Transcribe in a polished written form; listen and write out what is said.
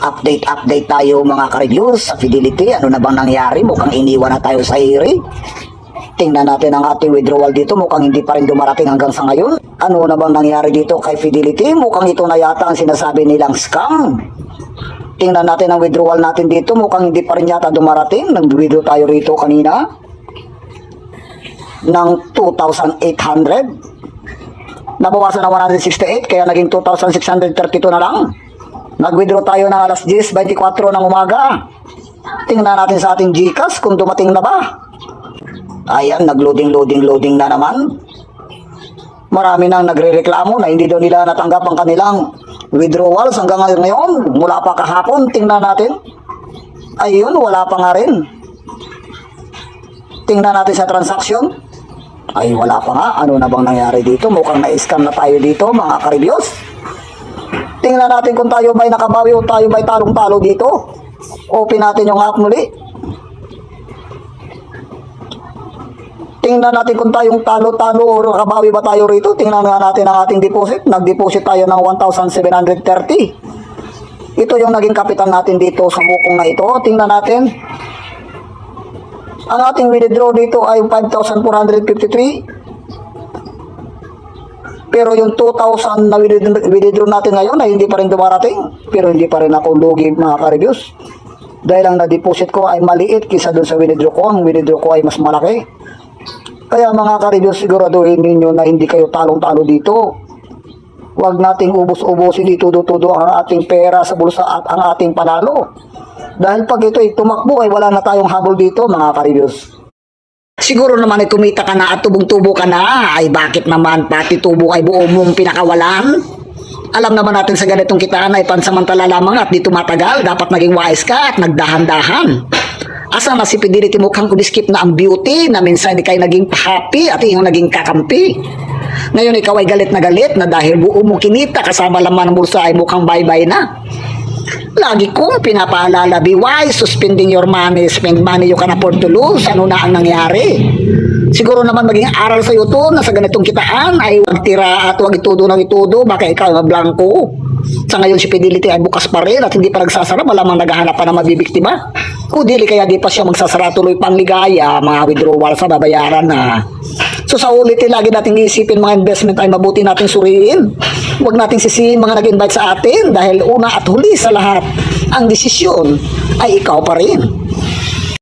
Update tayo mga ka-reviews sa Fidelity. Ano na bang nangyari? Mukhang iniwan na tayo sa iri. Tingnan natin ang ating withdrawal dito. Mukhang hindi pa rin dumarating hanggang sa ngayon. Ano na bang nangyari dito kay Fidelity? Mukhang ito na yata ang sinasabi nilang scam. Tingnan natin ang withdrawal natin dito. Mukhang hindi pa rin yata dumarating. Nag-withdraw tayo rito kanina ng 2,800. Nabawasan na 168 kaya naging 2,632 na lang. Nag-withdraw tayo ng alas 10:24 ng umaga. Tingnan natin sa ating GCash kung dumating na ba. Ayan, nag-loading na naman. Marami nang nagre-reklamo na hindi daw nila natanggap ang kanilang withdrawals hanggang ngayon. Mula pa kahapon, tingnan natin. Ayun, wala pa nga rin. Tingnan natin sa transaction. Ay, wala pa nga. Ano na bang nangyari dito? Mukhang na-scam na tayo dito, mga ka-reviews. Tingnan natin kung tayo ba'y nakabawi o tayo ba'y talong-talo dito. Open natin yung app muli. Tingnan natin kung tayong talo-talo o nakabawi ba tayo rito. Tingnan nga natin ang ating deposit. Nag-deposit tayo ng 1,730. Ito yung naging kapital natin dito sa bukong na ito. Tingnan natin. Ang ating withdraw dito ay 5,453. Pero yung 2,000 na withdraw natin ngayon ay hindi pa rin dumarating. Pero hindi pa rin ako lugi mga ka-reviews. Dahil ang na-deposit ko ay maliit kisa dun sa withdraw ko. Ang withdraw ko ay mas malaki. Kaya mga ka-reviews, siguraduhin ninyo na hindi kayo talong-talo dito. Huwag nating ubos-ubusin itudo-tudo ang ating pera sa bulsa at ang ating panalo. Dahil pag ito ay tumakbo ay wala na tayong habol dito mga ka-reviews. Siguro naman ay kumita ka na at tubong-tubo ka na. Ay bakit naman pati tubo ay buo mong pinakawalan? Alam naman natin sa ganitong kitaan ay pansamantala lamang at di tumatagal. Dapat naging wise ka at nagdahan-dahan. Asa na si Fidelity, mukhang kumiskip na ang beauty na minsan di kayo naging happy at iyong naging kakampi. Ngayon ikaw ay galit na dahil buo mong kinita kasama laman ng bulsa ay mukhang bye-bye na. Lagi kong pinapaalala, be wise, suspending your money, spend money you can afford to lose. Ano na ang nangyari? Siguro naman maging aral sa iyo to na sa ganitong kitaan ay huwag tira at huwag itudo ng itudo, baka ikaw ay blanco. Sa ngayon si Fidelity ay bukas pa rin at hindi pa nagsasara, malamang naghahanap pa na mabibiktima. Kung dili kaya di pa siya magsasara tuloy pang ligaya, mga withdrawal sa babayaran na. So sa ulitin, lagi nating isipin mga investment ay mabuti nating suriin. Huwag nating sisihin mga nag-invite sa atin dahil una at huli sa lahat, ang desisyon ay ikaw pa rin.